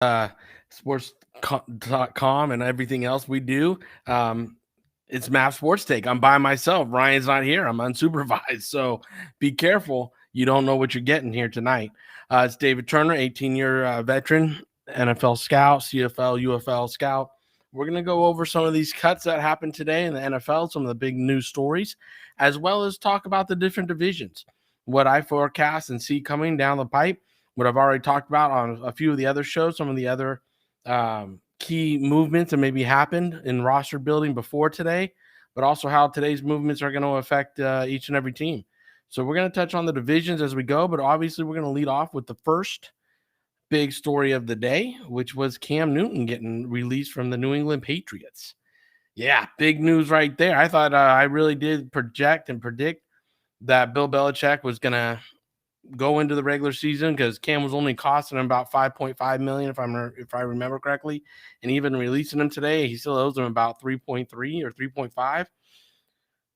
uh, sports.com and everything else we do. It's Math Sports Take. I'm by myself. Ryan's not here. I'm unsupervised. So be careful. You don't know what you're getting here tonight. It's David Turner, 18-year veteran, NFL scout, CFL, UFL scout. We're going to go over some of these cuts that happened today in the NFL, some of the big news stories, as well as talk about the different divisions, what I forecast and see coming down the pipe, what I've already talked about on a few of the other shows, some of the other key movements that maybe happened in roster building before today, but also how today's movements are going to affect each and every team. So we're going to touch on the divisions as we go, but obviously we're going to lead off with the first big story of the day, which was Cam Newton getting released from the New England Patriots. Yeah, big news right there. I thought I really did project and predict that Bill Belichick was going to go into the regular season because Cam was only costing him about $5.5 million, if I remember correctly, and even releasing him today, he still owes him about 3.3 or 3.5.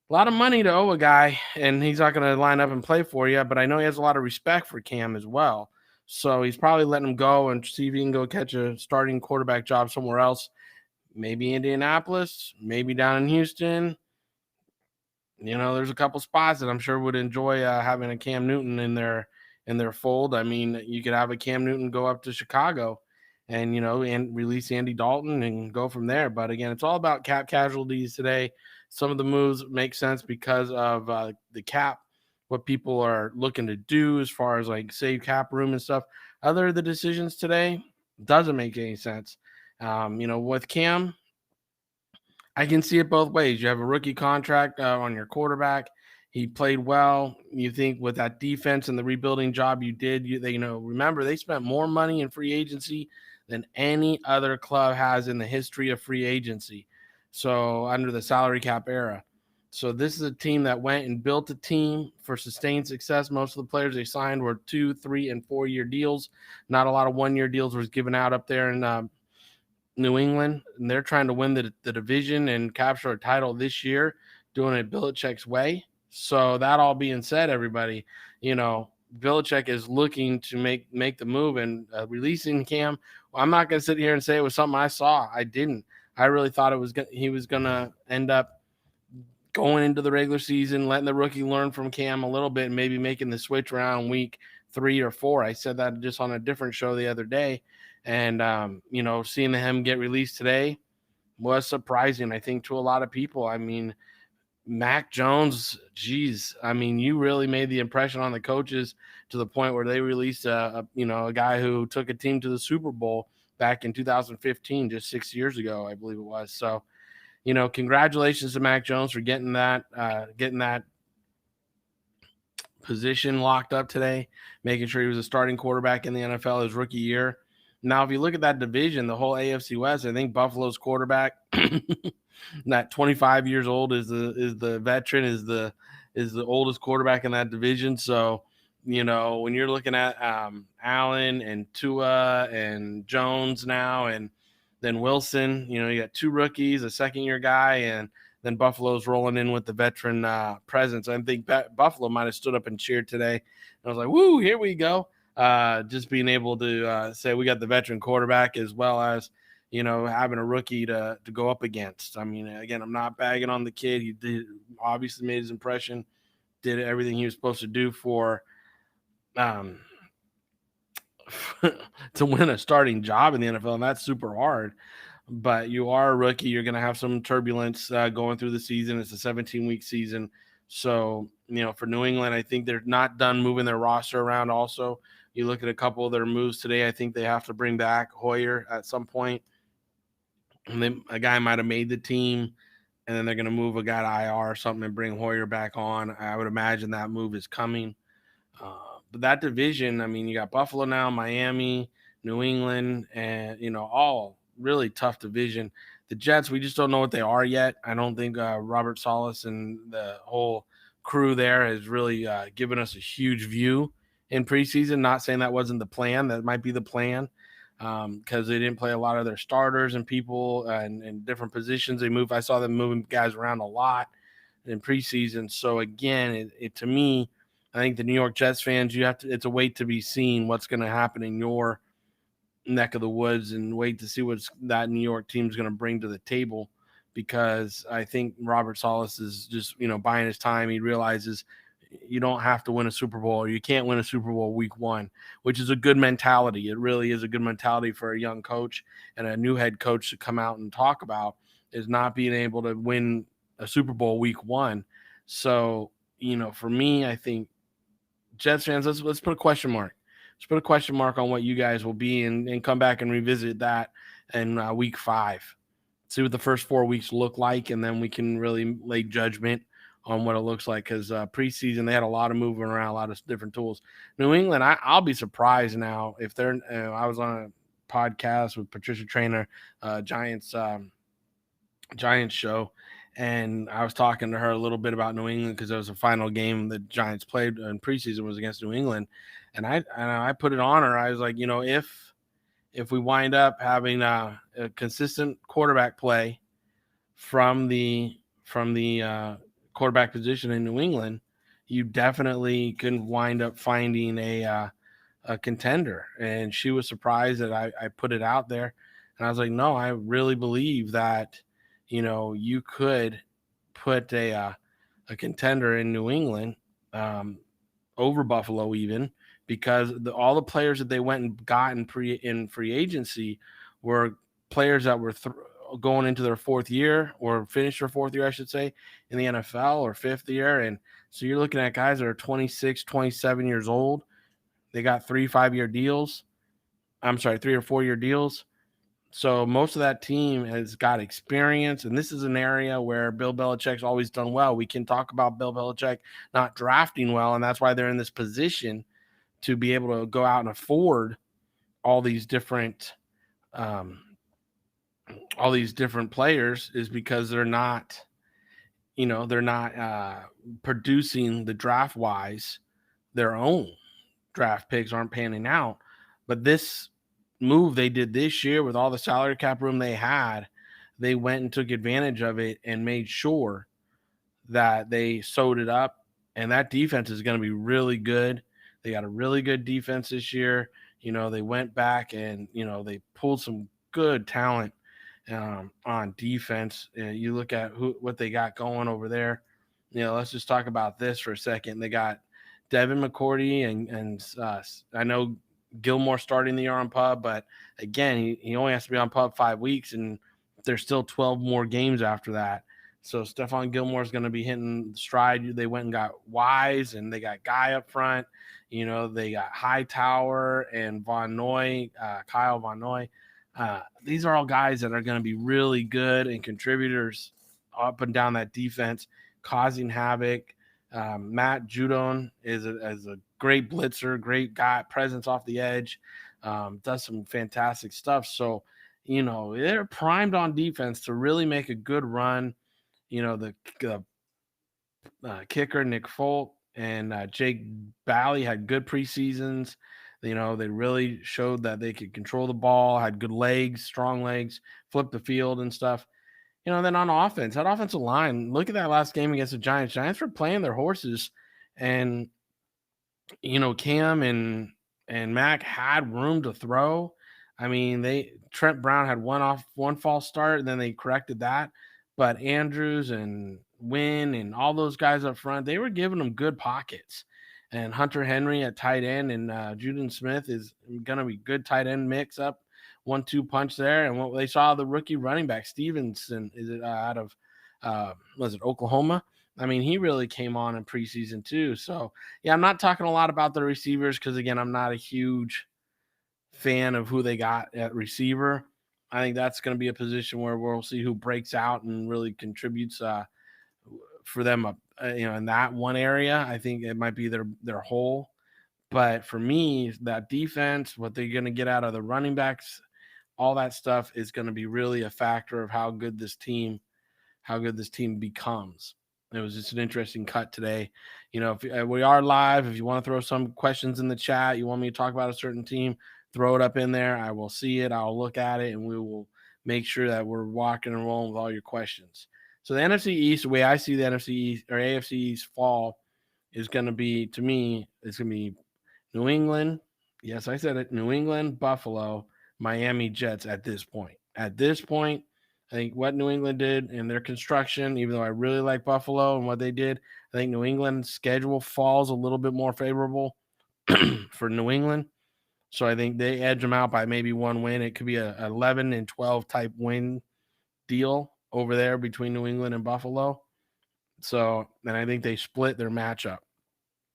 A lot of money to owe a guy, and he's not going to line up and play for you. But I know he has a lot of respect for Cam as well, so he's probably letting him go and see if he can go catch a starting quarterback job somewhere else, maybe Indianapolis, maybe down in Houston. There's a couple spots that I'm sure would enjoy having a Cam Newton in their fold. I mean, you could have a Cam Newton go up to Chicago and and release Andy Dalton and go from there. But again, it's all about cap casualties today. Some of the moves make sense because of the cap, what people are looking to do as far as like save cap room and stuff. Other of the decisions today doesn't make any sense. With Cam, I can see it both ways. You have a rookie contract on your quarterback. He played well. You think with that defense and the rebuilding job you did, remember they spent more money in free agency than any other club has in the history of free agency. So under the salary cap era. So this is a team that went and built a team for sustained success. Most of the players they signed were 2, 3, and 4-year deals. Not a lot of 1-year deals was given out up there in New England, and they're trying to win the division and capture a title this year, doing it Belichick's way. So that all being said, everybody, Belichick is looking to make the move and releasing Cam. Well, I'm not going to sit here and say it was something I saw. I didn't. I really thought he was going to end up going into the regular season, letting the rookie learn from Cam a little bit, and maybe making the switch around week 3 or 4. I said that just on a different show the other day. And, seeing him get released today was surprising, I think, to a lot of people. I mean, Mac Jones, geez, I mean, you really made the impression on the coaches to the point where they released a guy who took a team to the Super Bowl back in 2015, just 6 years ago, I believe it was. So, congratulations to Mac Jones for getting that position locked up today, making sure he was a starting quarterback in the NFL his rookie year. Now, if you look at that division, the whole AFC West, I think Buffalo's quarterback, that 25 years old, is the veteran, is the oldest quarterback in that division. So, when you're looking at Allen and Tua and Jones now, and then Wilson, you got 2 rookies, a second-year guy, and then Buffalo's rolling in with the veteran presence. I think Buffalo might have stood up and cheered today. And I was like, woo, here we go. Just being able to say we got the veteran quarterback as well as, having a rookie to go up against. I mean, again, I'm not bagging on the kid. He obviously made his impression, did everything he was supposed to do for to win a starting job in the NFL, and that's super hard. But you are a rookie. You're going to have some turbulence going through the season. It's a 17-week season. So, for New England, I think they're not done moving their roster around also. You look at a couple of their moves today, I think they have to bring back Hoyer at some point. And then a guy might have made the team, and then they're going to move a guy to IR or something and bring Hoyer back on. I would imagine that move is coming. But that division, I mean, you got Buffalo now, Miami, New England, and, all really tough division. The Jets, we just don't know what they are yet. I don't think Robert Saleh and the whole crew there has really given us a huge view in preseason. Not saying that wasn't the plan. That might be the plan because they didn't play a lot of their starters and people in different positions. I saw them moving guys around a lot in preseason. So, again, it to me, I think the New York Jets fans, it's a wait to be seen what's going to happen in your neck of the woods and wait to see what that New York team's going to bring to the table, because I think Robert Saleh is just, buying his time. He realizes you don't have to win a Super Bowl, or you can't win a Super Bowl week one, which is a good mentality. It really is a good mentality for a young coach and a new head coach to come out and talk about, is not being able to win a Super Bowl week one. So, for me, I think Jets fans, let's put a question mark. Let's put a question mark on what you guys will be, and come back and revisit that in week 5. See what the first 4 weeks look like, and then we can really lay judgment on what it looks like, because preseason they had a lot of moving around, a lot of different tools. New England, I'll be surprised now if they're. I was on a podcast with Patricia Trainer, Giants show, and I was talking to her a little bit about New England, because it was the final game the Giants played in preseason was against New England, and I put it on her. I was like, if we wind up having a consistent quarterback play from the quarterback position in New England, you definitely can wind up finding a contender. And she was surprised that I put it out there, and I was like, no, I really believe that you could put a contender in New England, over Buffalo, even, because all the players that they went and got in free agency were players that were going into their 4th year, or finished their 4th year, I should say, in the NFL, or 5th year. And so you're looking at guys that are 26, 27 years old. They got 3 5-year deals. I'm sorry, 3 or 4 year deals. So most of that team has got experience, and this is an area where Bill Belichick's always done well. We can talk about Bill Belichick not drafting well, and that's why they're in this position to be able to go out and afford all these different players, is because they're not producing the draft wise. Their own draft picks aren't panning out, but this move they did this year with all the salary cap room they had, they went and took advantage of it and made sure that they sewed it up. And that defense is going to be really good. They got a really good defense this year. They went back and, they pulled some good talent on defense. You look at what they got going over there. Let's just talk about this for a second. They got Devin McCourty and I know Gilmore starting the year on PUB, but again, he only has to be on PUB 5 weeks, and there's still 12 more games after that. So Stephon Gilmore is going to be hitting stride. They went and got Wise, and they got Guy up front. They got Hightower and Von Noy, Kyle Von Noy. These are all guys that are going to be really good and contributors up and down that defense, causing havoc. Matt Judon is a great blitzer, great guy, presence off the edge, does some fantastic stuff. So, they're primed on defense to really make a good run. The kicker, Nick Folk, and Jake Bally had good preseasons. They really showed that they could control the ball, had good legs, strong legs, flip the field and stuff. Then on offense, that offensive line, look at that last game against the Giants. Giants were playing their horses, and, Cam and Mac had room to throw. I mean, Trent Brown had one false start, and then they corrected that. But Andrews and Wynn and all those guys up front, they were giving them good pockets. And Hunter Henry at tight end, and Juden Smith is going to be good tight end mix up. 1-2 punch there. And what they saw, the rookie running back Stevenson is out of was it Oklahoma? I mean, he really came on in preseason too. So yeah, I'm not talking a lot about the receivers, because again, I'm not a huge fan of who they got at receiver. I think that's going to be a position where we'll see who breaks out and really contributes for them in that one area. I think it might be their whole. But for me, that defense, what they're going to get out of the running backs, all that stuff is going to be really a factor of how good this team becomes. It was just an interesting cut today. If we are live, if you want to throw some questions in the chat, you want me to talk about a certain team, throw it up in there. I will see it. I'll look at it, and we will make sure that we're walking and rolling with all your questions. So the NFC East, the way I see the NFC East or AFC East fall is going to be, to me, it's going to be New England. Yes, I said it. New England, Buffalo, Miami Jets at this point. At this point, I think what New England did in their construction, even though I really like Buffalo and what they did, I think New England's schedule falls a little bit more favorable for New England. So I think they edge them out by maybe one win. It could be a 11 and 12 type win deal over there between New England and Buffalo. So, and I think they split their matchup.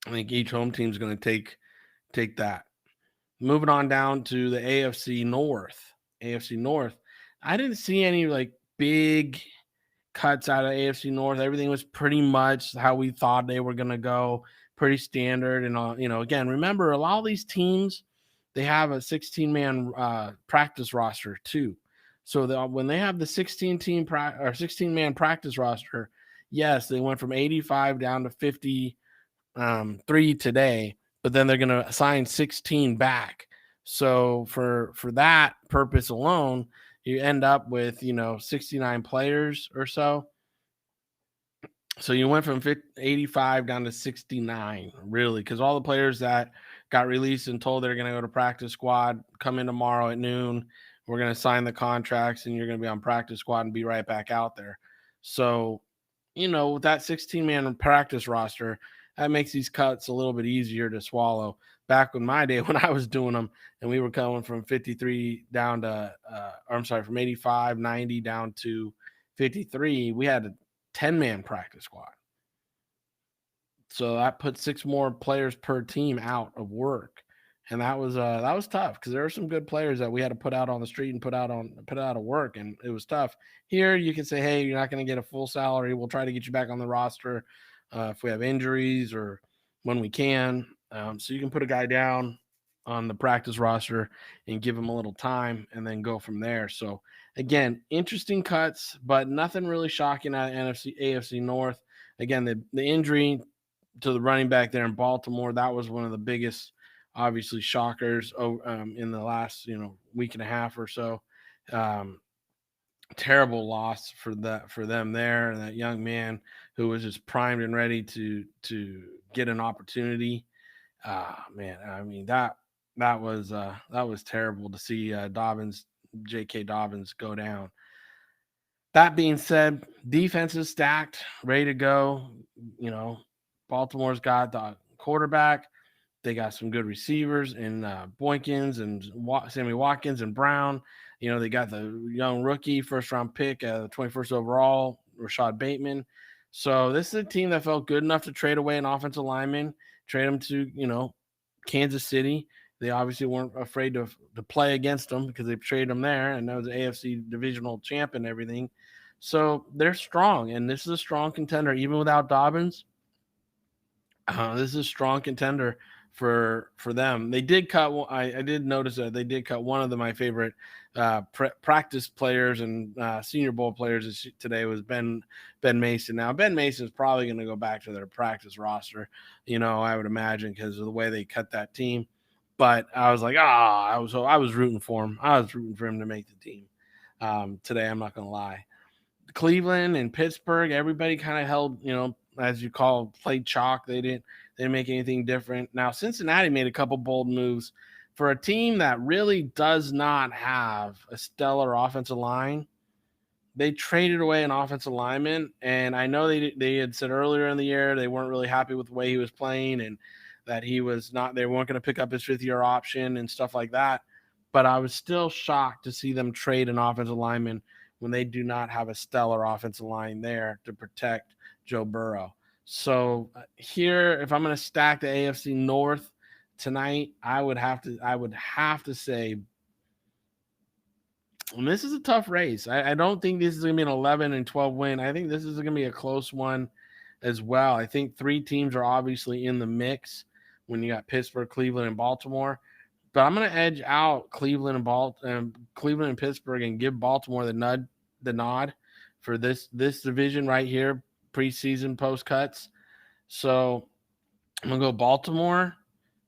I think each home team is going to take that. Moving on down to the AFC North. AFC North. I didn't see any like big cuts out of AFC North. Everything was pretty much how we thought they were going to go, pretty standard. And, again, remember, a lot of these teams, they have a 16-man practice roster too. So when they have the 16-man practice roster, yes, they went from 85 down to 53 today, but then they're going to assign 16 back. So for that purpose alone, you end up with 69 players or so. So you went from 85 down to 69, really, because all the players that got released and told they're going to go to practice squad come in tomorrow at noon. We're going to sign the contracts, and you're going to be on practice squad and be right back out there. So, with that 16-man practice roster, that makes these cuts a little bit easier to swallow. Back in my day when I was doing them, and we were coming from 53 down to, from 85, 90 down to 53, we had a 10-man practice squad. So that put 6 more players per team out of work. And that was tough because there were some good players that we had to put out on the street and put out of work, and it was tough. Here you can say, hey, you're not going to get a full salary. We'll try to get you back on the roster if we have injuries or when we can. So you can put a guy down on the practice roster and give him a little time and then go from there. So again, interesting cuts, but nothing really shocking out of AFC North. Again, the injury to the running back there in Baltimore, that was one of the biggest, obviously, shockers in the last week and a half or so. Terrible loss for them there, and that young man who was just primed and ready to get an opportunity. Man, I mean that was terrible to see J.K. Dobbins go down. That being said, defense is stacked, ready to go. Baltimore's got the quarterback. They got some good receivers in Boykins and Sammy Watkins and Brown. They got the young rookie first-round pick, 21st overall, Rashad Bateman. So this is a team that felt good enough to trade away an offensive lineman, trade them to, Kansas City. They obviously weren't afraid to play against them because they traded them there, and that was the AFC divisional champ and everything. So they're strong, and this is a strong contender. Even without Dobbins, this is a strong contender for them. They did cut. I did notice that they did cut one of my favorite practice players and Senior Bowl players today was Ben Mason. Now Ben Mason is probably going to go back to their practice roster. I would imagine because of the way they cut that team. But I was like, I was rooting for him. I was rooting for him to make the team today. I'm not going to lie. Cleveland and Pittsburgh, everybody kind of held, as you call, played chalk. They didn't make anything different. Now, Cincinnati made a couple bold moves for a team that really does not have a stellar offensive line. They traded away an offensive lineman, and I know they had said earlier in the year they weren't really happy with the way he was playing and that they weren't going to pick up his 5th-year option and stuff like that. But I was still shocked to see them trade an offensive lineman when they do not have a stellar offensive line there to protect Joe Burrow. So here, if I'm going to stack the AFC North tonight, I would have to say, and this is a tough race. I don't think this is going to be an 11 and 12 win. I think this is going to be a close one as well. I think 3 teams are obviously in the mix when you got Pittsburgh, Cleveland, and Baltimore. But I'm going to edge out Cleveland and Pittsburgh and give Baltimore the nod for this division right here, preseason post cuts. So I'm going to go Baltimore,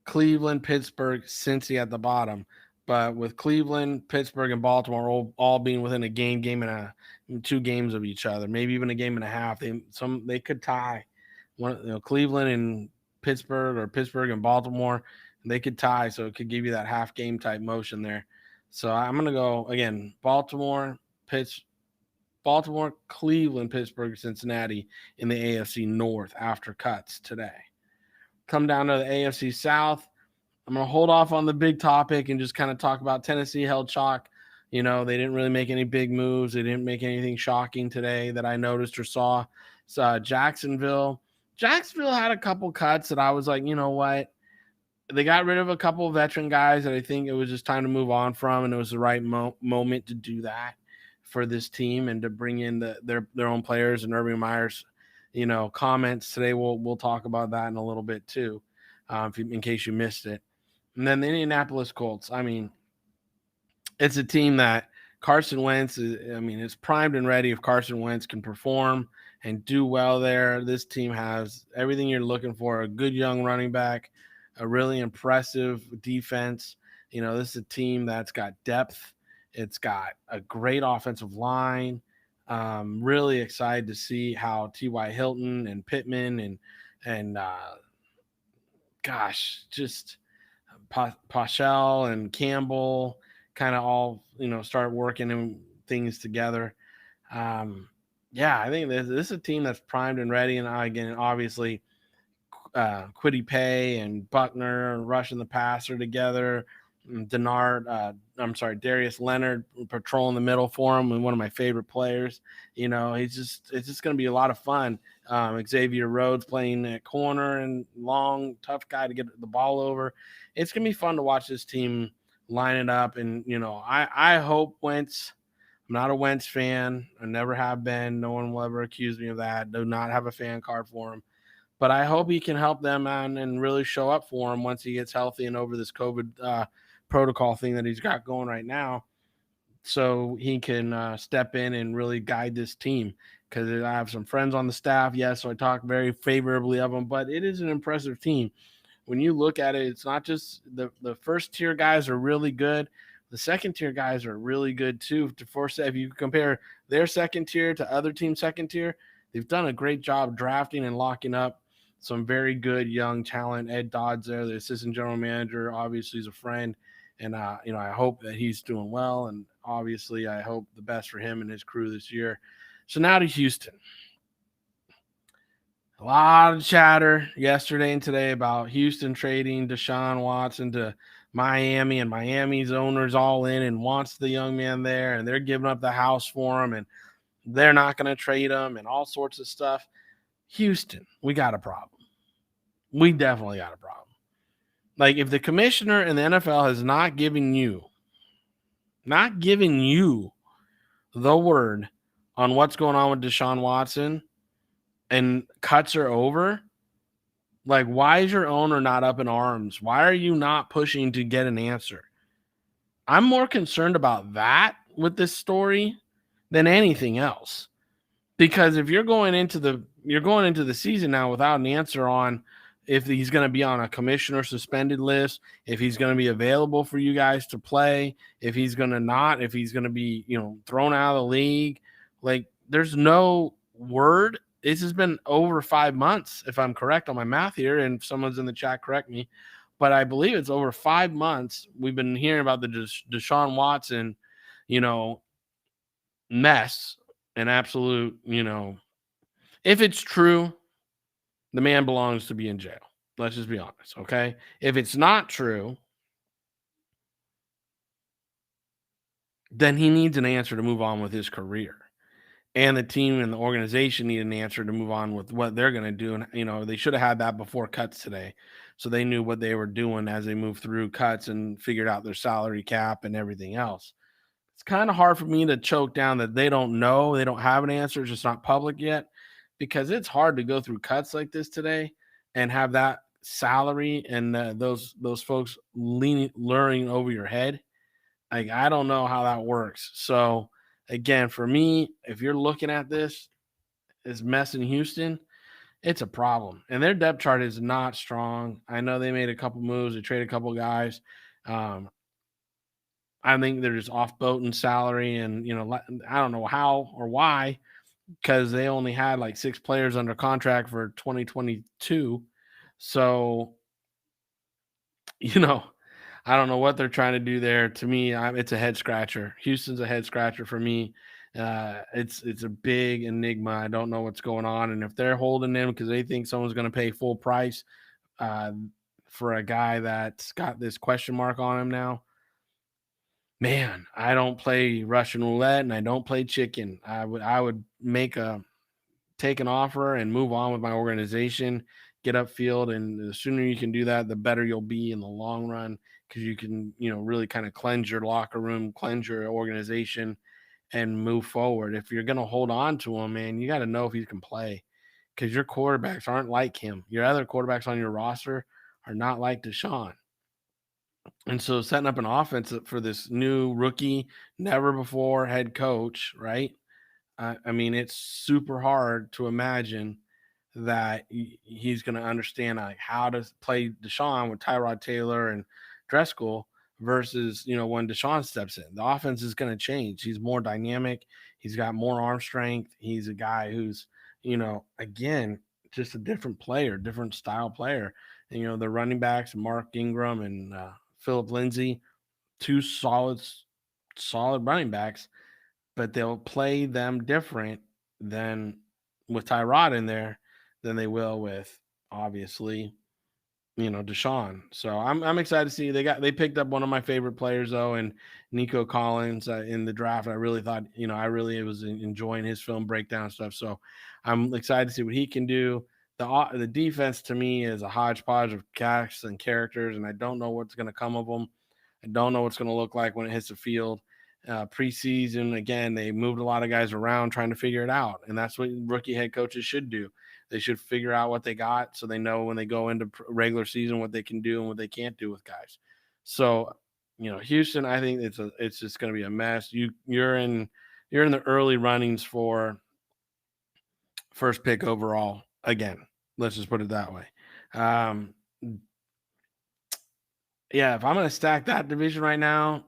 Cleveland, Pittsburgh, Cincy at the bottom. But with Cleveland, Pittsburgh, and Baltimore all being within a game and 2 games of each other, maybe even a game and a half, they could tie. Cleveland and Pittsburgh or Pittsburgh and Baltimore, they could tie, so it could give you that half game type motion there. So I'm going to go again, Baltimore, Cleveland, Pittsburgh, Cincinnati in the AFC North after cuts today. Come down to the AFC South. I'm going to hold off on the big topic and just kind of talk about Tennessee held chalk. They didn't really make any big moves. They didn't make anything shocking today that I noticed or saw. So Jacksonville had a couple cuts that I was like, you know what? They got rid of a couple of veteran guys that I think it was just time to move on from, and it was the right moment to do that for this team and to bring in their own players. And Urban Meyer's, comments today. We'll talk about that in a little bit too, in case you missed it. And then the Indianapolis Colts. I mean, it's a team that Carson Wentz is primed and ready. If Carson Wentz can perform and do well there, this team has everything you're looking for: a good young running back, a really impressive defense. This is a team that's got depth. It's got a great offensive line. Really excited to see how T.Y. Hilton and Pittman and just Paschal and Campbell kind of all start working things together. I think this is a team that's primed and ready. And again, obviously, Kwity Paye and Buckner rushing the passer together. Darius Leonard patrolling the middle for him, and one of my favorite players. It's just going to be a lot of fun. Xavier Rhodes playing at corner and long, tough guy to get the ball over. It's going to be fun to watch this team line it up. And, I hope Wentz. I'm not a Wentz fan. I never have been. No one will ever accuse me of that. Do not have a fan card for him. But I hope he can help them and really show up for him once he gets healthy and over this COVID protocol thing that he's got going right now, so he can step in and really guide this team. Because I have some friends on the staff, yes, so I talk very favorably of them, but it is an impressive team. When you look at it, it's not just the first tier guys are really good. The second tier guys are really good too. If you compare their second tier to other team second tier, they've done a great job drafting and locking up some very good young talent. Ed Dodds there, the assistant general manager, obviously is a friend. And, I hope that he's doing well. And obviously I hope the best for him and his crew this year. So now to Houston. A lot of chatter yesterday and today about Houston trading Deshaun Watson to Miami, and Miami's owners all in and wants the young man there, and they're giving up the house for him, and they're not going to trade him and all sorts of stuff. Houston, we got a problem. We definitely got a problem. Like, if the commissioner and the NFL has not given you the word on what's going on with Deshaun Watson and cuts are over, like, why is your owner not up in arms? Why are you not pushing to get an answer? I'm more concerned about that with this story than anything else. Because if you're going into the season now without an answer on if he's going to be on a commissioner suspended list, if he's going to be available for you guys to play, if he's going to be, thrown out of the league, like, there's no word. This has been over 5 months, if I'm correct on my math here, and if someone's in the chat, correct me, but I believe it's over 5 months we've been hearing about the Deshaun Watson, mess, an absolute, if it's true, the man belongs to be in jail. Let's just be honest, okay? If it's not true, then he needs an answer to move on with his career. And the team and the organization need an answer to move on with what they're going to do. And, they should have had that before cuts today, so they knew what they were doing as they moved through cuts and figured out their salary cap and everything else. It's kind of hard for me to choke down that they don't know. They don't have an answer. It's just not public yet, because it's hard to go through cuts like this today and have that salary and those folks luring over your head. Like, I don't know how that works. So again, for me, if you're looking at this as mess in Houston, it's a problem. And their depth chart is not strong. I know they made a couple moves. They traded a couple guys. I think they're just off boat in salary, and I don't know how or why, because they only had like 6 players under contract for 2022. So, I don't know what they're trying to do there. To me, it's a head scratcher. Houston's a head scratcher for me. It's a big enigma. I don't know what's going on, and if they're holding him because they think someone's going to pay full price for a guy that's got this question mark on him now, man, I don't play Russian roulette and I don't play chicken. I would take an offer and move on with my organization, get upfield, and the sooner you can do that, the better you'll be in the long run, because you can, really kind of cleanse your locker room, cleanse your organization, and move forward. If you're going to hold on to him, man, you got to know if he can play, because your quarterbacks aren't like him. Your other quarterbacks on your roster are not like Deshaun. And so setting up an offense for this new rookie, never before head coach, right? I mean, it's super hard to imagine that he's going to understand like how to play Deshaun with Tyrod Taylor and Driscoll versus, when Deshaun steps in. The offense is going to change. He's more dynamic. He's got more arm strength. He's a guy who's, again, just a different player, different style player. And, the running backs, Mark Ingram and Philip Lindsay, two solid running backs, but they'll play them different than with Tyrod in there than they will with, obviously, Deshaun. So I'm excited to see they picked up one of my favorite players though, and Nico Collins in the draft. I really thought, I really was enjoying his film breakdown stuff. So I'm excited to see what he can do. The defense to me is a hodgepodge of casts and characters, and I don't know what's going to come of them. I don't know what's going to look like when it hits the field. Preseason, again, they moved a lot of guys around trying to figure it out, and that's what rookie head coaches should do. They should figure out what they got so they know when they go into regular season what they can do and what they can't do with guys. So, Houston, I think it's just going to be a mess. You're in the early runnings for first pick overall again. Let's just put it that way. Yeah, if I'm going to stack that division right now,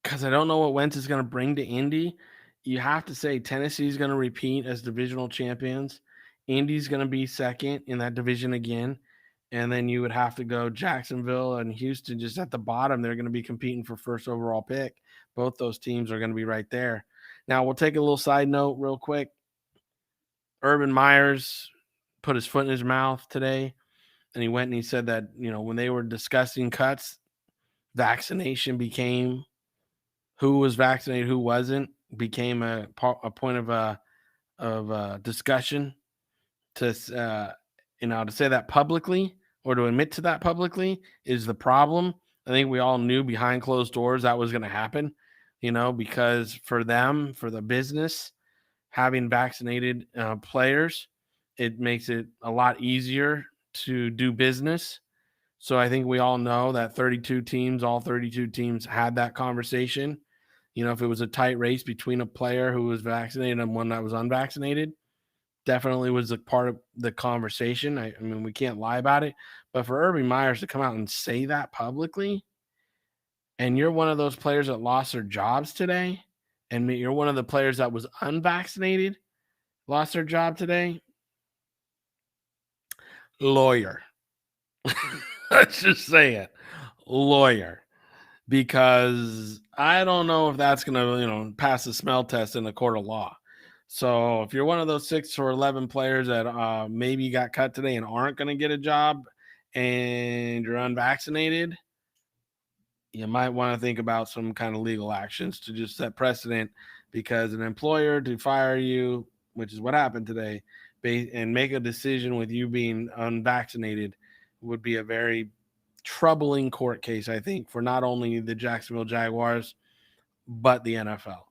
because I don't know what Wentz is going to bring to Indy, you have to say Tennessee is going to repeat as divisional champions. Indy's going to be second in that division again. And then you would have to go Jacksonville and Houston just at the bottom. They're going to be competing for first overall pick. Both those teams are going to be right there. Now, we'll take a little side note real quick. Urban Meyers put his foot in his mouth today, and he went and he said that, when they were discussing cuts, vaccination became who was vaccinated, who wasn't, became a point of discussion. To say that publicly or to admit to that publicly is the problem. I think we all knew behind closed doors that was going to happen, because for them, for the business, having vaccinated players, it makes it a lot easier to do business. So I think we all know that all 32 teams had that conversation. If it was a tight race between a player who was vaccinated and one that was unvaccinated, definitely was a part of the conversation. I mean, we can't lie about it. But for Urban Meyers to come out and say that publicly, and you're one of those players that lost their jobs today, and you're one of the players that was unvaccinated, lost their job today, lawyer. Let's just say it. Lawyer. Because I don't know if that's going to, pass the smell test in the court of law. So if you're one of those 6 or 11 players that maybe got cut today and aren't going to get a job and you're unvaccinated, you might want to think about some kind of legal actions to just set precedent, because an employer to fire you, which is what happened today, and make a decision with you being unvaccinated would be a very troubling court case, I think, for not only the Jacksonville Jaguars, but the NFL.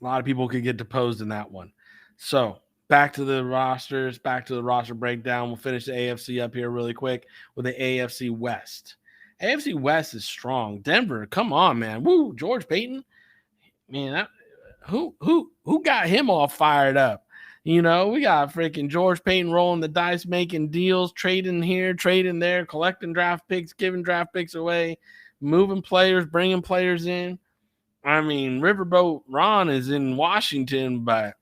A lot of people could get deposed in that one. So back to the rosters, back to the roster breakdown. We'll finish the AFC up here really quick with the AFC West. AFC West is strong. Denver, come on, man. Woo, George Payton. Man, who got him all fired up? We got freaking George Payton rolling the dice, making deals, trading here, trading there, collecting draft picks, giving draft picks away, moving players, bringing players in. I mean, Riverboat Ron is in Washington, but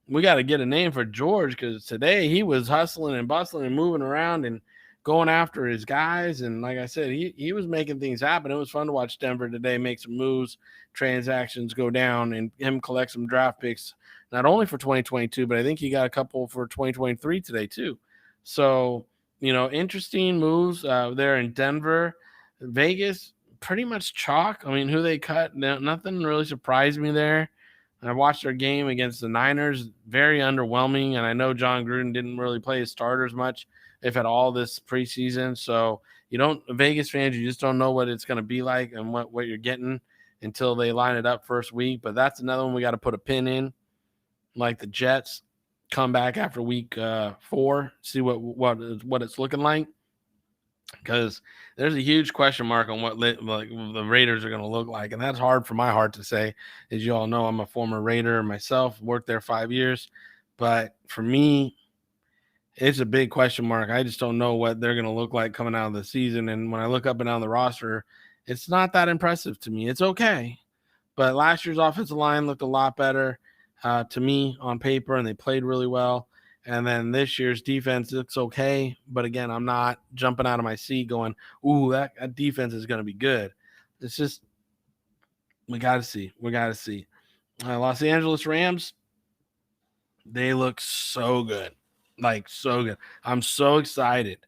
we got to get a name for George, because today he was hustling and bustling and moving around and going after his guys. And like I said, he was making things happen. It was fun to watch Denver today make some moves, transactions go down, and him collect some draft picks, not only for 2022, but I think he got a couple for 2023 today too. So, interesting moves there in Denver. Vegas, pretty much chalk. I mean, who they cut, nothing really surprised me there. I watched their game against the Niners, very underwhelming. And I know John Gruden didn't really play his starters much, if at all, this preseason. So Vegas fans, you just don't know what it's going to be like and what you're getting until they line it up first week. But that's another one we got to put a pin in, like the Jets come back after week 4, see what it's looking like. Because there's a huge question mark on what the Raiders are going to look like. And that's hard for my heart to say. As you all know, I'm a former Raider myself, worked there 5 years. But for me, it's a big question mark. I just don't know what they're going to look like coming out of the season. And when I look up and down the roster, it's not that impressive to me. It's okay. But last year's offensive line looked a lot better to me on paper, and they played really well. And then this year's defense looks okay. But again, I'm not jumping out of my seat going, ooh, that defense is going to be good. It's just, we got to see. We got to see. Los Angeles Rams, they look so good. Like, so good. I'm so excited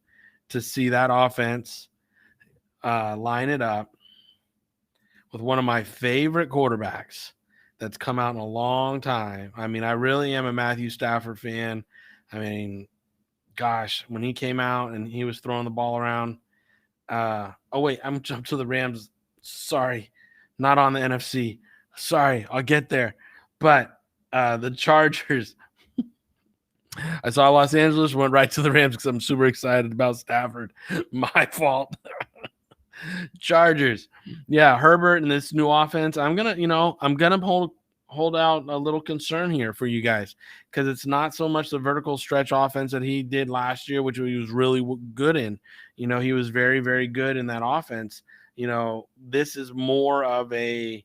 to see that offense line it up with one of my favorite quarterbacks that's come out in a long time. I mean, I really am a Matthew Stafford fan. I mean, gosh, when he came out and he was throwing the ball around. I'm jumped to the Rams. Sorry, not on the NFC. Sorry, I'll get there. But the Chargers, I saw Los Angeles, went right to the Rams because I'm super excited about Stafford. My fault. Chargers. Yeah, Herbert and this new offense. I'm gonna hold out a little concern here for you guys, because it's not so much the vertical stretch offense that he did last year, which he was really good in. He was very, very good in that offense. This is more of a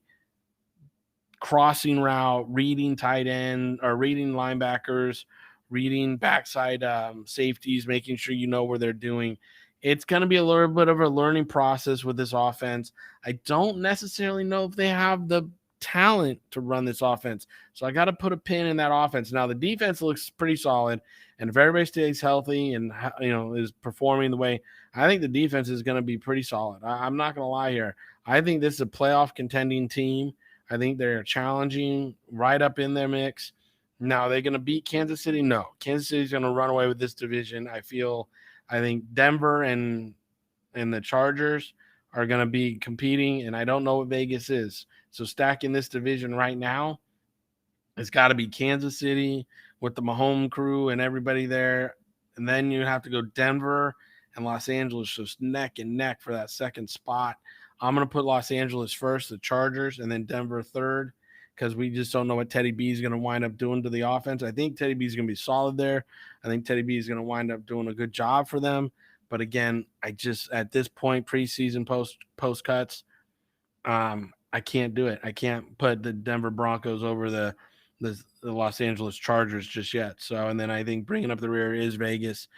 crossing route, reading tight end or reading linebackers, reading backside safeties, making sure you know where they're doing. It's going to be a little bit of a learning process with this offense. I don't necessarily know if they have the talent to run this offense. So I got to put a pin in that offense. Now the defense looks pretty solid, and if everybody stays healthy and is performing the way, I think the defense is going to be pretty solid. I'm not going to lie here. I think this is a playoff contending team. I think they're challenging right up in their mix. Now, are they going to beat Kansas City? No. Kansas City is going to run away with this division. I think Denver and the Chargers are going to be competing, and I don't know what Vegas is. So stacking this division right now, it's got to be Kansas City with the Mahomes crew and everybody there. And then you have to go Denver and Los Angeles, just neck and neck for that second spot. I'm going to put Los Angeles first, the Chargers, and then Denver third, because we just don't know what Teddy B is going to wind up doing to the offense. I think Teddy B is going to be solid there. I think Teddy B is going to wind up doing a good job for them. But again, I just, at this point, preseason post cuts, I can't do it. I can't put the Denver Broncos over the Los Angeles Chargers just yet. So, and then I think bringing up the rear is Vegas,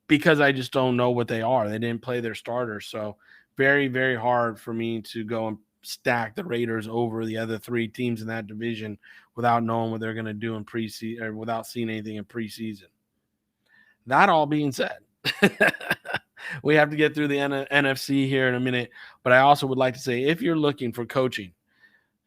because I just don't know what they are. They didn't play their starters. So very, very hard for me to go and stack the Raiders over the other 3 teams in that division without knowing what they're going to do in preseason, or without seeing anything in preseason. That all being said, we have to get through the NFC here in a minute. But I also would like to say, if you're looking for coaching,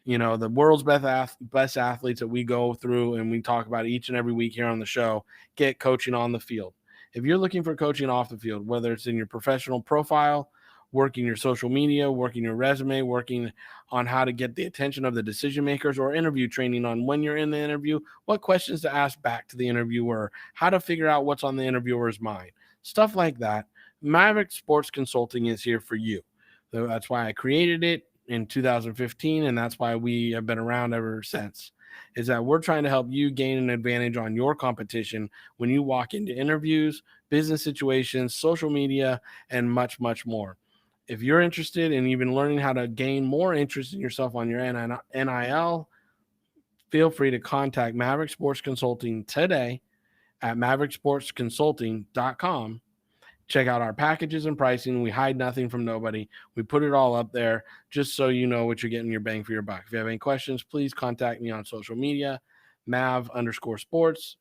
the world's best athletes that we go through and we talk about each and every week here on the show, get coaching on the field. If you're looking for coaching off the field, whether it's in your professional profile, working your social media, working your resume, working on how to get the attention of the decision makers, or interview training on when you're in the interview, what questions to ask back to the interviewer, how to figure out what's on the interviewer's mind, stuff like that, Maverick Sports Consulting is here for you. So that's why I created it in 2015, and that's why we have been around ever since, is that we're trying to help you gain an advantage on your competition when you walk into interviews, business situations, social media, and much, much more. If you're interested in even learning how to gain more interest in yourself on your NIL, feel free to contact Maverick Sports Consulting today at mavericksportsconsulting.com. Check out our packages and pricing. We hide nothing from nobody. We put it all up there just so you know what you're getting your bang for your buck. If you have any questions, please contact me on social media, Mav_sports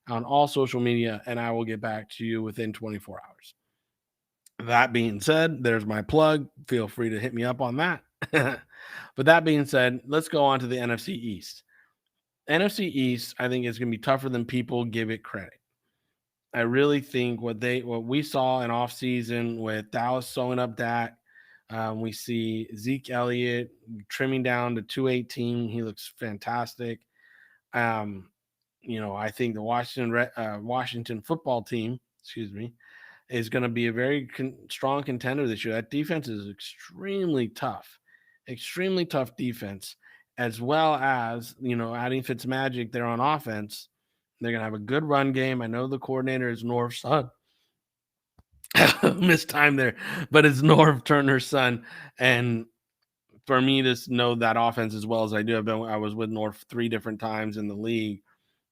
on all social media, and I will get back to you within 24 hours. That being said, there's my plug. Feel free to hit me up on that. But that being said, let's go on to the NFC East. NFC East, I think, is going to be tougher than people give it credit. I really think what we saw in offseason with Dallas sewing up Dak, we see Zeke Elliott trimming down to 218. He looks fantastic. I think the Washington football team, is going to be a very strong contender this year. That defense is extremely tough defense, as well as, adding Fitzmagic there on offense. They're going to have a good run game. I know the coordinator is Norv's son. Missed time there, but it's Norv Turner's son. And for me to know that offense as well as I do, I was with Norv 3 different times in the league,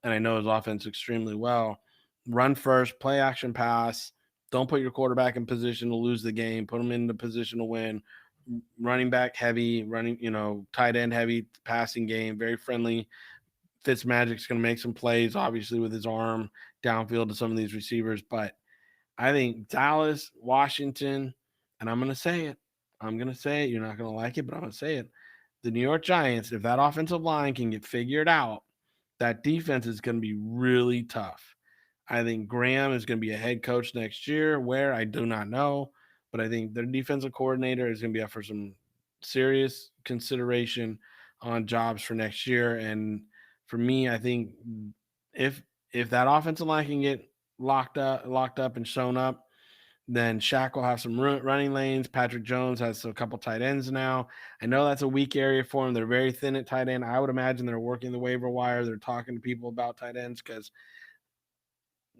and I know his offense extremely well. Run first, play action pass. Don't put your quarterback in position to lose the game. Put him in the position to win. Running back heavy, tight end heavy passing game, very friendly. Fitzmagic's going to make some plays, obviously, with his arm downfield to some of these receivers. But I think Dallas, Washington, and I'm going to say it. You're not going to like it, but I'm going to say it. The New York Giants, if that offensive line can get figured out, that defense is going to be really tough. I think Graham is going to be a head coach next year. Where, I do not know. But I think their defensive coordinator is going to be up for some serious consideration on jobs for next year. And for me, I think if that offensive line can get locked up and shown up, then Shaq will have some running lanes. Patrick Jones has a couple tight ends now. I know that's a weak area for them. They're very thin at tight end. I would imagine they're working the waiver wire. They're talking to people about tight ends because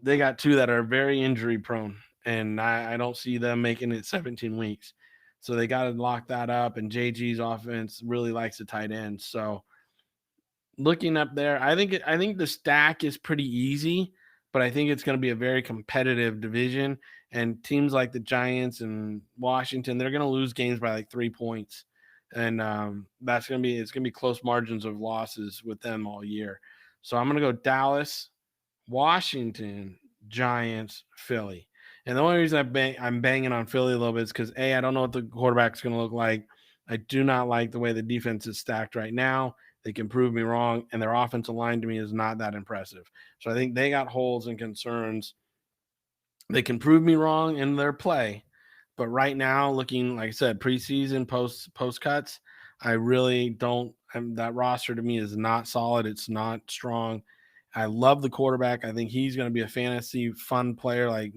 they got 2 that are very injury prone, and I don't see them making it 17 weeks. So they got to lock that up, and JG's offense really likes the tight end. So looking up there, I think the stack is pretty easy, but I think it's going to be a very competitive division, and teams like the Giants and Washington, they're going to lose games by like 3 points. And it's going to be close margins of losses with them all year. So I'm going to go Dallas, Washington, Giants, Philly. And the only reason I'm banging on Philly a little bit is because, I don't know what the quarterback's going to look like. I do not like the way the defense is stacked right now. They can prove me wrong, and their offensive line to me is not that impressive. So I think they got holes and concerns. They can prove me wrong in their play, but right now, looking, like I said, preseason, post cuts, I really don't. That roster to me is not solid. It's not strong. I love the quarterback. I think he's going to be a fantasy fun player like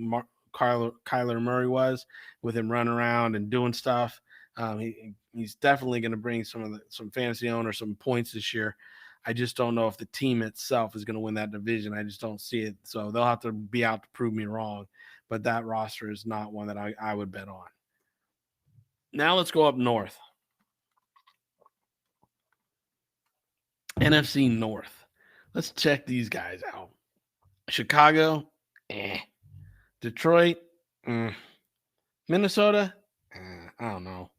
Kyler Murray was, with him running around and doing stuff. He's definitely going to bring some fantasy owners some points this year. I just don't know if the team itself is going to win that division. I just don't see it. So they'll have to be out to prove me wrong. But that roster is not one that I would bet on. Now let's go up north. NFC North. Let's check these guys out. Chicago, Detroit, Minnesota, I don't know.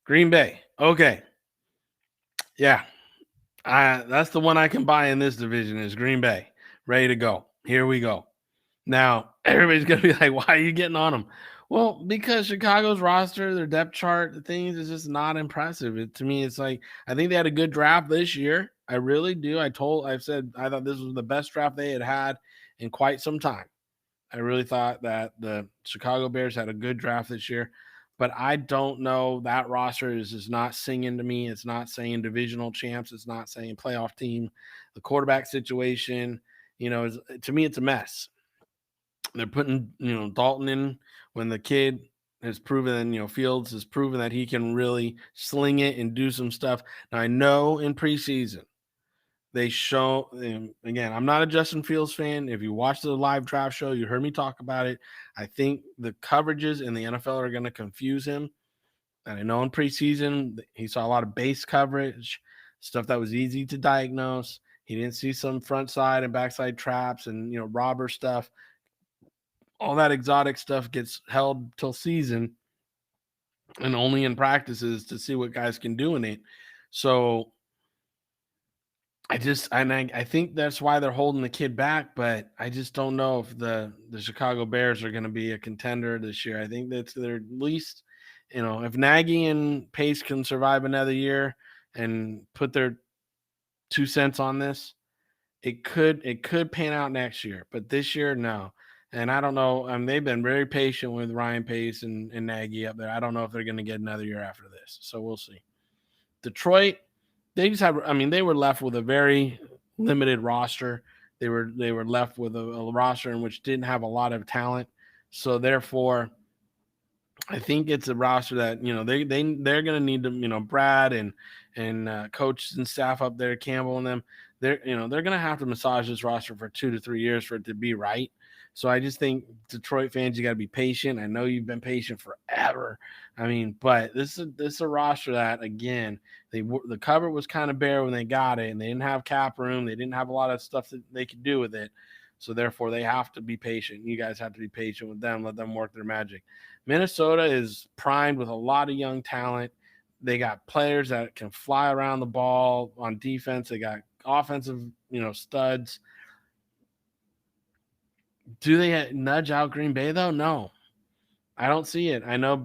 Green Bay, okay. Yeah, that's the one I can buy in this division is Green Bay. Ready to go. Here we go. Now, everybody's going to be like, why are you getting on them? Well, because Chicago's roster, their depth chart, the things is just not impressive. To me, it's like, I think they had a good draft this year. I really do. I've said I thought this was the best draft they had in quite some time. I really thought that the Chicago Bears had a good draft this year, but I don't know. That roster is just not singing to me. It's not saying divisional champs. It's not saying playoff team. The quarterback situation, to me, it's a mess. They're putting, Dalton in when the kid has proven, Fields has proven that he can really sling it and do some stuff. Now, I know in preseason, they show, again, I'm not a Justin Fields fan. If you watch the live draft show, you heard me talk about it. I think the coverages in the NFL are going to confuse him. And I know in preseason, he saw a lot of base coverage, stuff that was easy to diagnose. He didn't see some front side and backside traps and, robber stuff. all that exotic stuff gets held till season and only in practices to see what guys can do in it. So I think that's why they're holding the kid back, but I just don't know if the Chicago Bears are going to be a contender this year. I think that's their least, if Nagy and Pace can survive another year and put their 2 cents on this, it could pan out next year. But this year, no. And I don't know. They've been very patient with Ryan Pace and Nagy up there. I don't know if they're going to get another year after this. So we'll see. Detroit, they just have. They were left with a very limited roster. They were left with a roster in which didn't have a lot of talent. So therefore, I think it's a roster that they're going to need to Brad and coaches and staff up there, Campbell and them. They're going to have to massage this roster for 2 to 3 years for it to be right. So I just think Detroit fans, you got to be patient. I know you've been patient forever. But this is a roster that, again, the cupboard was kind of bare when they got it, and they didn't have cap room. They didn't have a lot of stuff that they could do with it. So therefore, they have to be patient. You guys have to be patient with them. Let them work their magic. Minnesota is primed with a lot of young talent. They got players that can fly around the ball on defense. They got offensive, studs. Do they nudge out Green Bay, though? No, I don't see it. I know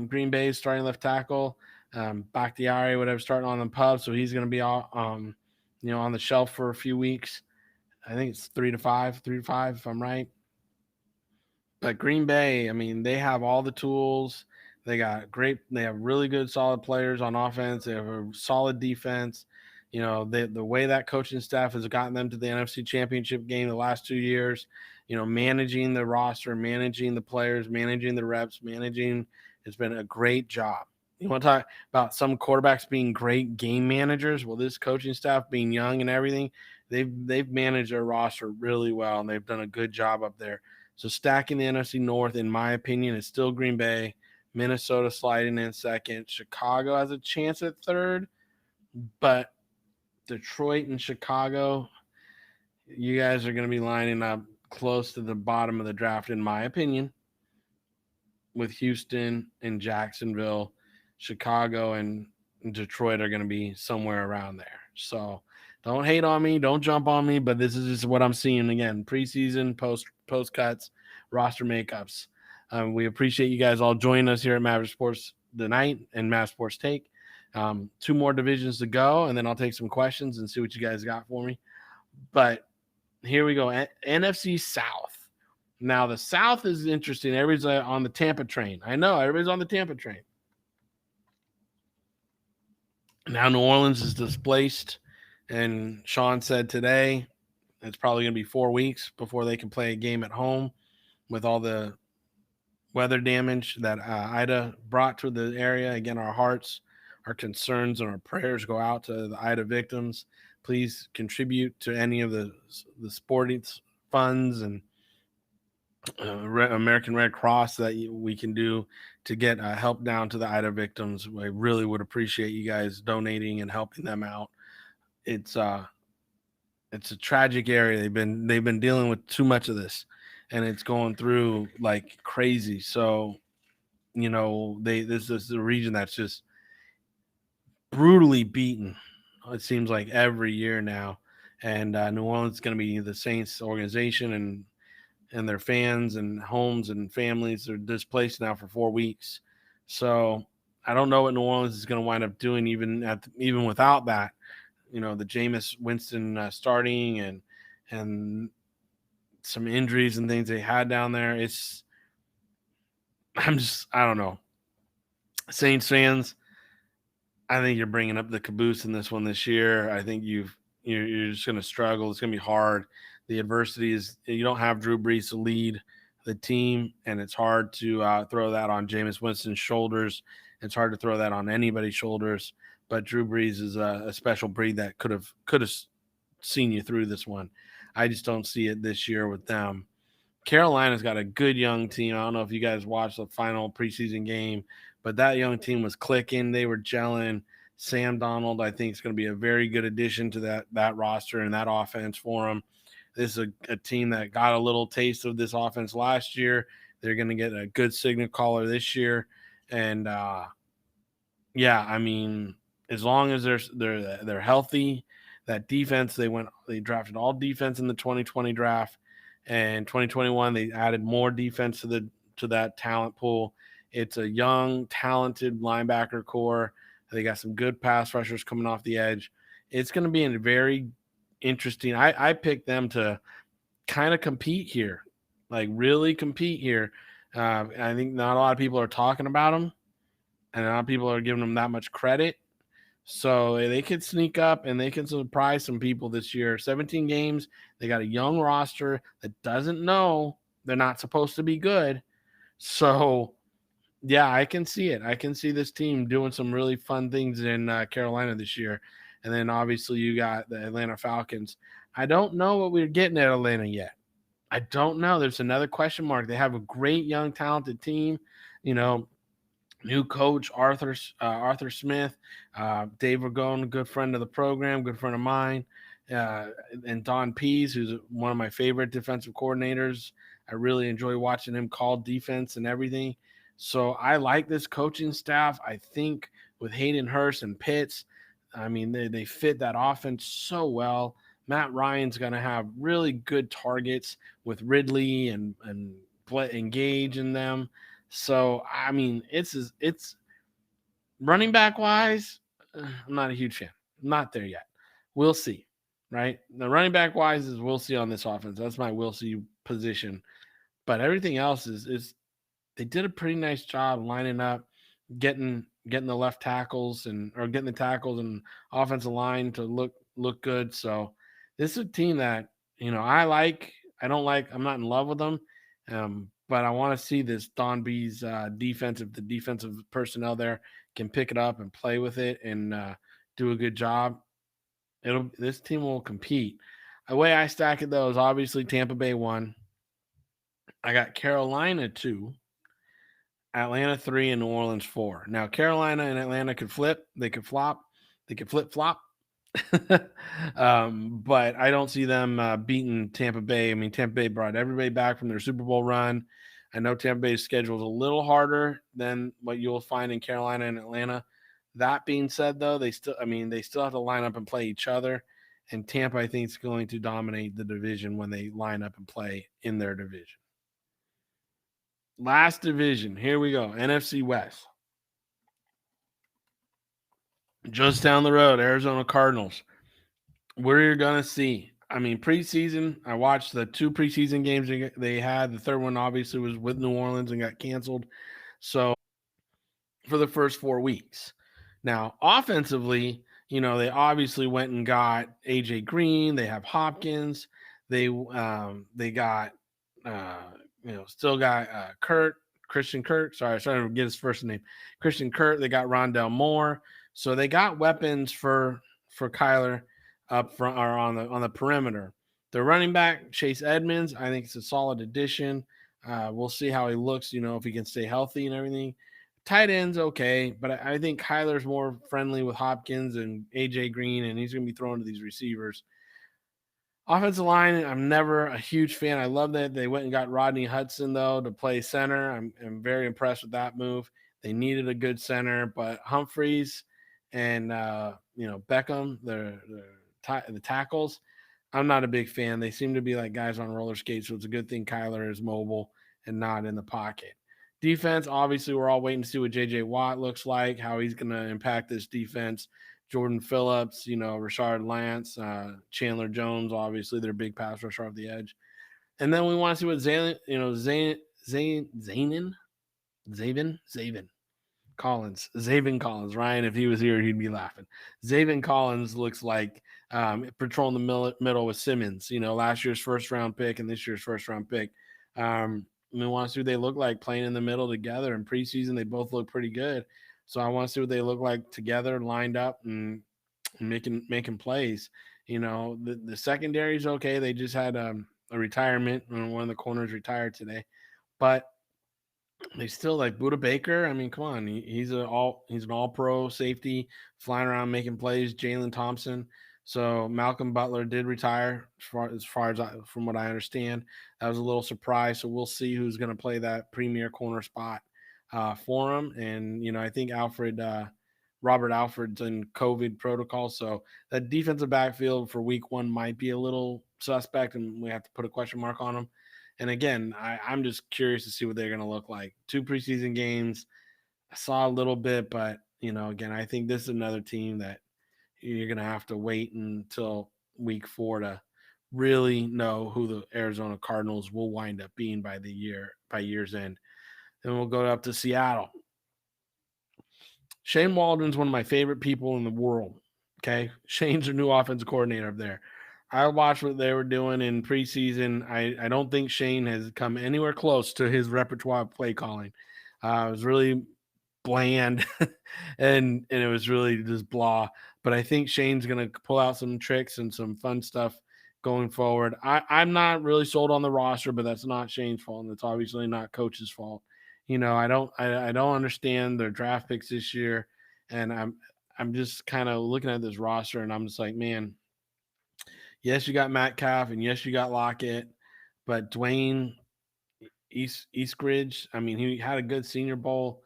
Green Bay's starting left tackle, Bakhtiari, whatever, starting on the pub, so he's going to be on the shelf for a few weeks. I think it's 3 to 5, if I'm right. But Green Bay, they have all the tools. They have really good, solid players on offense. They have a solid defense. The way that coaching staff has gotten them to the NFC Championship game the last 2 years, managing the roster, managing the players, managing the reps, it's been a great job. You want to talk about some quarterbacks being great game managers? Well, this coaching staff being young and everything, they've managed their roster really well, and they've done a good job up there. So stacking the NFC North, in my opinion, is still Green Bay. Minnesota sliding in second. Chicago has a chance at third, but Detroit and Chicago, you guys are going to be lining up close to the bottom of the draft, in my opinion, with Houston and Jacksonville. Chicago and Detroit are going to be somewhere around there. So don't hate on me. Don't jump on me. But this is just what I'm seeing again. Preseason, post cuts, roster makeups. We appreciate you guys all joining us here at Maverick Sports tonight and Maverick Sports Take. 2 more divisions to go, and then I'll take some questions and see what you guys got for me. But here we go. NFC South. Now, the South is interesting. Everybody's on the Tampa train. I know. Everybody's on the Tampa train. Now New Orleans is displaced, and Sean said today it's probably going to be 4 weeks before they can play a game at home with all the weather damage that Ida brought to the area. Again, our hearts, our concerns, and our prayers go out to the Ida victims. Please contribute to any of the sporting funds and American Red Cross that we can do to get help down to the Ida victims. I really would appreciate you guys donating and helping them out. It's a tragic area. They've been dealing with too much of this, and it's going through like crazy. So, this is a region that's just brutally beaten. It seems like every year now, and New Orleans is going to be the Saints organization and their fans and homes and families are displaced now for 4 weeks. So I don't know what New Orleans is going to wind up doing even without that. The Jameis Winston starting and some injuries and things they had down there. I don't know. Saints fans, I think you're bringing up the caboose in this one this year. I think you're just going to struggle. It's going to be hard. The adversity is you don't have Drew Brees to lead the team, and it's hard to throw that on Jameis Winston's shoulders. It's hard to throw that on anybody's shoulders. But Drew Brees is a special breed that could have seen you through this one. I just don't see it this year with them. Carolina's got a good young team. I don't know if you guys watched the final preseason game, but that young team was clicking. They were gelling. Sam Donald, I think, is going to be a very good addition to that roster and that offense for them. This is a team that got a little taste of this offense last year. They're going to get a good signal caller this year. And yeah, I mean, as long as they're healthy, that defense, they drafted all defense in the 2020 draft, and 2021 they added more defense to that talent pool. It's a young, talented linebacker core. They got some good pass rushers coming off the edge. It's going to be a very interesting. I picked them to kind of compete here, like really compete here. I think not a lot of people are talking about them, and a lot of people are giving them that much credit. So they could sneak up and they can surprise some people this year. 17 games. They got a young roster that doesn't know they're not supposed to be good. So, yeah, I can see it. I can see this team doing some really fun things in Carolina this year. And then obviously you got the Atlanta Falcons. I don't know what we're getting at Atlanta yet. I don't know. There's another question mark. They have a great young, talented team. You know, new coach Arthur Smith, Dave Ragone, good friend of the program, good friend of mine, and Don Pease, who's one of my favorite defensive coordinators. I really enjoy watching him call defense and everything. So I like this coaching staff. I think with Hayden Hurst and Pitts, I mean they fit that offense so well. Matt Ryan's going to have really good targets with Ridley and engage in them. So I mean, it's running back wise. I'm not a huge fan. I'm not there yet. We'll see. Right, the running back wise is we'll see on this offense. That's my we'll see position. But everything else is they did a pretty nice job lining up, getting the left tackles or getting the tackles and offensive line to look good. So this is a team that I like. I don't like. I'm not in love with them, but I want to see this Don B's defense. If the defensive personnel there can pick it up and play with it and do a good job, this team will compete. The way I stack it though is obviously Tampa Bay 1. I got Carolina 2. Atlanta 3 and New Orleans 4. Now, Carolina and Atlanta could flip. They could flop. They could flip-flop. But I don't see them beating Tampa Bay. I mean, Tampa Bay brought everybody back from their Super Bowl run. I know Tampa Bay's schedule is a little harder than what you'll find in Carolina and Atlanta. That being said, though, they still have to line up and play each other. And Tampa, I think, is going to dominate the division when they line up and play in their division. Last division. Here we go. NFC West. Just down the road, Arizona Cardinals. We're going to see. I mean, preseason, I watched the 2 preseason games they had. The third one obviously was with New Orleans and got canceled. So for the first 4 weeks. Now, offensively, they obviously went and got AJ Green. They have Hopkins. They got still got Christian Kirk. Sorry, I'm trying to get his first name. Christian Kirk. They got Rondell Moore. So they got weapons for Kyler up front or on the perimeter. The running back, Chase Edmonds, I think it's a solid addition. We'll see how he looks, if he can stay healthy and everything. Tight ends, okay, but I think Kyler's more friendly with Hopkins and AJ Green, and he's going to be thrown to these receivers. Offensive line, I'm never a huge fan. I love that they went and got Rodney Hudson, though, to play center. I'm very impressed with that move. They needed a good center, but Humphreys and Beckham, the tackles, I'm not a big fan. They seem to be like guys on roller skates, so it's a good thing Kyler is mobile and not in the pocket. Defense, obviously, we're all waiting to see what J.J. Watt looks like, how he's going to impact this defense. Jordan Phillips, Rashard Lance, Chandler Jones, obviously, they're big pass rusher off the edge. And then we want to see what Zaven Collins. Ryan, if he was here, he'd be laughing. Zaven Collins looks like patrolling the middle with Simmons, last year's first-round pick and this year's first-round pick. We want to see what they look like playing in the middle together. In preseason, they both look pretty good. So I want to see what they look like together, lined up, and making plays. The secondary is okay. They just had a retirement. One of the corners retired today. But they still like Budda Baker. I mean, come on. He's an all-pro safety, flying around making plays. Jalen Thompson. So Malcolm Butler did retire, as far as from what I understand. That was a little surprise. So we'll see who's going to play that premier corner spot for him. And I think Robert Alfred's in COVID protocol, so that defensive backfield for Week 1 might be a little suspect, and we have to put a question mark on them. And again, I'm just curious to see what they're going to look like. 2 preseason games, I saw a little bit, but again, I think this is another team that you're going to have to wait until Week 4 to really know who the Arizona Cardinals will wind up being by year's end. Then we'll go up to Seattle. Shane Waldron's one of my favorite people in the world. Okay. Shane's their new offensive coordinator up there. I watched what they were doing in preseason. I don't think Shane has come anywhere close to his repertoire of play calling. It was really bland and it was really just blah. But I think Shane's going to pull out some tricks and some fun stuff going forward. I'm not really sold on the roster, but that's not Shane's fault. And it's obviously not coach's fault. I don't understand their draft picks this year, and I'm just kind of looking at this roster, and I'm just like, man, yes, you got Metcalf, and yes, you got Lockett, but Dwayne Eastridge, I mean, he had a good Senior Bowl,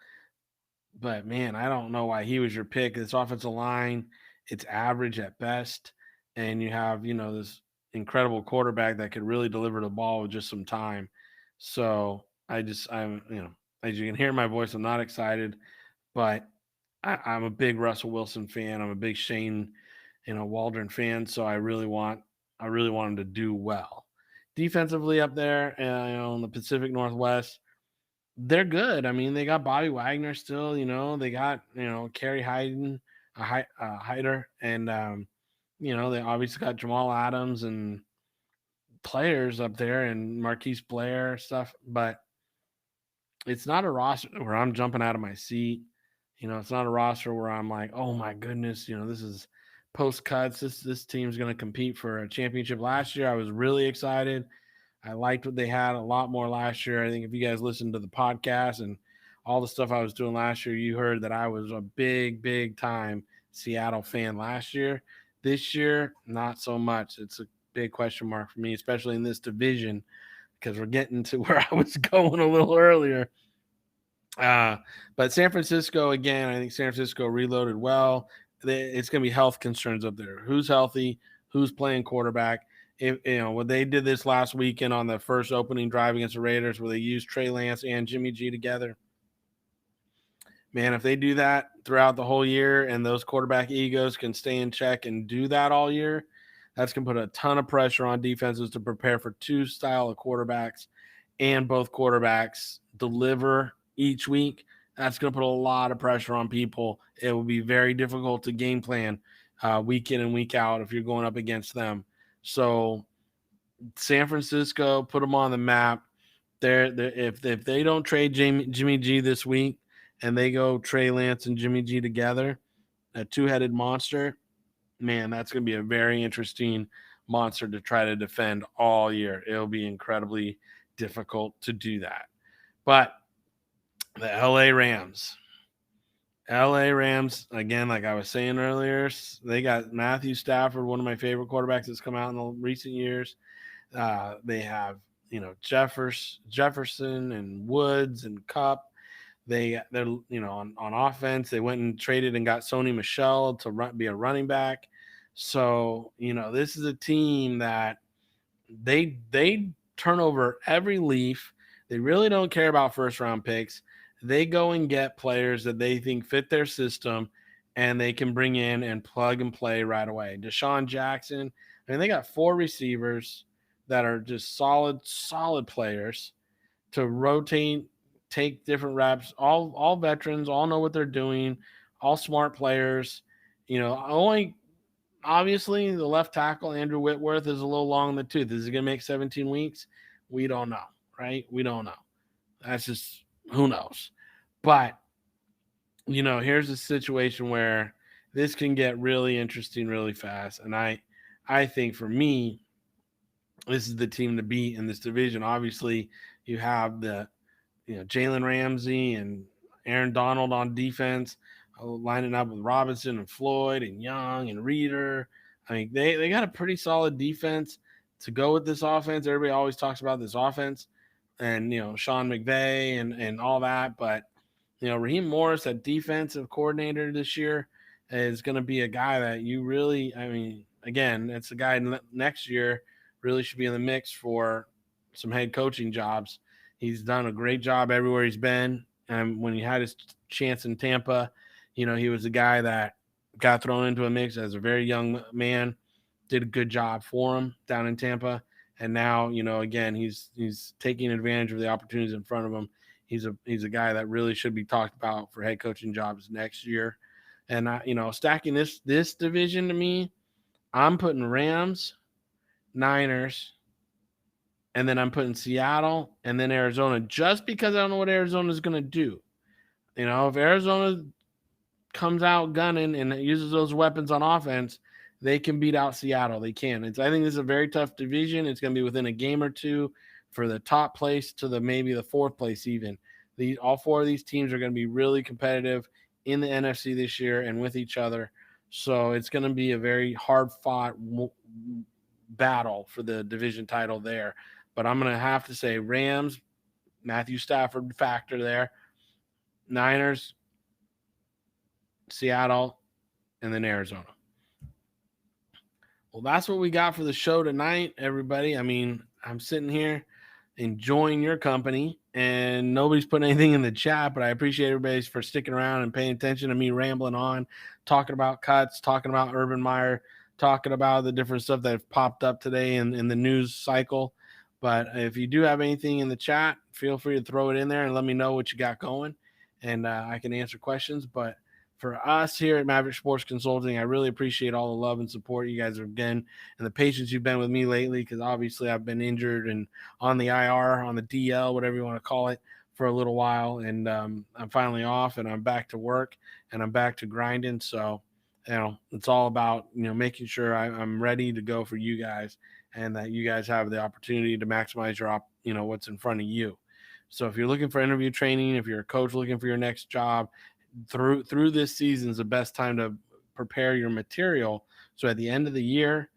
but man, I don't know why he was your pick. This offensive line, it's average at best, and you have this incredible quarterback that could really deliver the ball with just some time. So I'm as you can hear in my voice, I'm not excited, but I'm a big Russell Wilson fan. I'm a big Shane, Waldron fan. So I really want him to do well. Defensively up there, in the Pacific Northwest, they're good. I mean, they got Bobby Wagner still. They got Kerry Hyder, and they obviously got Jamal Adams and players up there and Marquise Blair stuff, but it's not a roster where I'm jumping out of my seat. It's not a roster where I'm like, oh my goodness, this is post cuts. This team's going to compete for a championship. Last year, I was really excited. I liked what they had a lot more last year. I think if you guys listened to the podcast and all the stuff I was doing last year, you heard that I was a big, big time Seattle fan last year. This year, not so much. It's a big question mark for me, especially in this division, because we're getting to where I was going a little earlier. But San Francisco, again, I think San Francisco reloaded well. It's going to be health concerns up there. Who's healthy? Who's playing quarterback? If what they did this last weekend on the first opening drive against the Raiders, where they used Trey Lance and Jimmy G together, man, if they do that throughout the whole year and those quarterback egos can stay in check and do that all year, that's going to put a ton of pressure on defenses to prepare for two style of quarterbacks, and both quarterbacks deliver each week. That's going to put a lot of pressure on people. It will be very difficult to game plan week in and week out if you're going up against them. So San Francisco, put them on the map. If they don't trade Jimmy G this week and they go Trey Lance and Jimmy G together, a two-headed monster, man, that's going to be a very interesting monster to try to defend all year. It'll be incredibly difficult to do that. But the LA Rams, again, like I was saying earlier, they got Matthew Stafford, one of my favorite quarterbacks that's come out in the recent years. They have, Jefferson and Woods and Cup. They're on offense. They went and traded and got Sony Michel to be a running back. So this is a team that they turn over every leaf. They really don't care about first round picks. They go and get players that they think fit their system, and they can bring in and plug and play right away. Deshaun Jackson. I mean, they got 4 receivers that are just solid players to rotate, take different reps, all veterans, all know what they're doing, all smart players. Only obviously the left tackle, Andrew Whitworth, is a little long in the tooth. Is he going to make 17 weeks? We don't know, right? We don't know. That's just, who knows? But, here's a situation where this can get really interesting really fast. And I think for me, this is the team to beat in this division. Obviously, you have the Jalen Ramsey and Aaron Donald on defense, lining up with Robinson and Floyd and Young and Reeder. I mean, they got a pretty solid defense to go with this offense. Everybody always talks about this offense and, Sean McVay and all that. But, Raheem Morris, that defensive coordinator this year, is going to be a guy that you really, I mean, again, it's a guy next year really should be in the mix for some head coaching jobs. He's done a great job everywhere he's been. And when he had his chance in Tampa, he was a guy that got thrown into a mix as a very young man, did a good job for him down in Tampa. And now, again, he's taking advantage of the opportunities in front of him. He's a guy that really should be talked about for head coaching jobs next year. And stacking this division, to me, I'm putting Rams, Niners, and then I'm putting Seattle and then Arizona, just because I don't know what Arizona is going to do. If Arizona comes out gunning and uses those weapons on offense, they can beat out Seattle. They can. I think this is a very tough division. It's going to be within a game or two for the top place to maybe the fourth place even. All four of these teams are going to be really competitive in the NFC this year and with each other. So it's going to be a very hard-fought battle for the division title there. But I'm going to have to say Rams, Matthew Stafford factor there, Niners, Seattle, and then Arizona. Well, that's what we got for the show tonight, everybody. I mean, I'm sitting here enjoying your company, and nobody's putting anything in the chat, but I appreciate everybody for sticking around and paying attention to me rambling on, talking about cuts, talking about Urban Meyer, talking about the different stuff that have popped up today in the news cycle. But if you do have anything in the chat, feel free to throw it in there and let me know what you got going, and I can answer questions. But for us here at Maverick Sports Consulting, I really appreciate all the love and support you guys have been and the patience you've been with me lately, because obviously I've been injured and on the IR, on the DL, whatever you want to call it, for a little while. And I'm finally off and I'm back to work and I'm back to grinding. So, it's all about, making sure I'm ready to go for you guys and that you guys have the opportunity to maximize your, what's in front of you. So if you're looking for interview training, if you're a coach looking for your next job, through this season is the best time to prepare your material. So at the end of the year,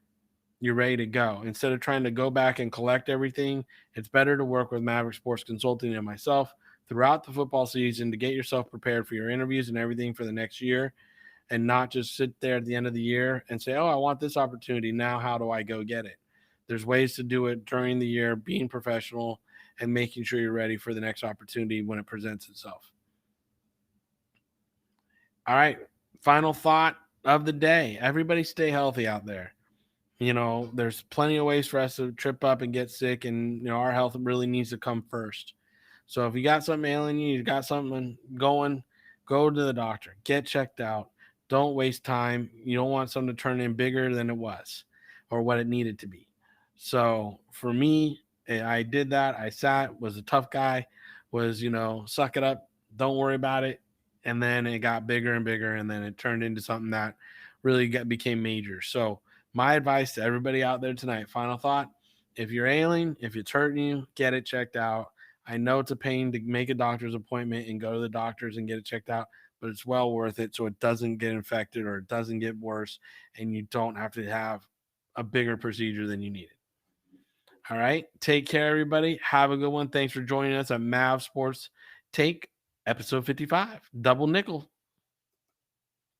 you're ready to go. Instead of trying to go back and collect everything, it's better to work with Maverick Sports Consulting and myself throughout the football season to get yourself prepared for your interviews and everything for the next year, and not just sit there at the end of the year and say, oh, I want this opportunity. Now, how do I go get it? There's ways to do it during the year, being professional and making sure you're ready for the next opportunity when it presents itself. All right. Final thought of the day. Everybody stay healthy out there. There's plenty of ways for us to trip up and get sick, and, our health really needs to come first. So if you got something ailing you, got something going, go to the doctor, get checked out. Don't waste time. You don't want something to turn in bigger than it was or what it needed to be. So for me, I did that. I sat, was a tough guy, was, suck it up. Don't worry about it. And then it got bigger and bigger, and then it turned into something that really became major. So my advice to everybody out there tonight, final thought, if you're ailing, if it's hurting you, get it checked out. I know it's a pain to make a doctor's appointment and go to the doctors and get it checked out, but it's well worth it so it doesn't get infected or it doesn't get worse, and you don't have to have a bigger procedure than you needed. All right. Take care, everybody. Have a good one. Thanks for joining us at Mav Sports Take, episode 55, Double Nickel.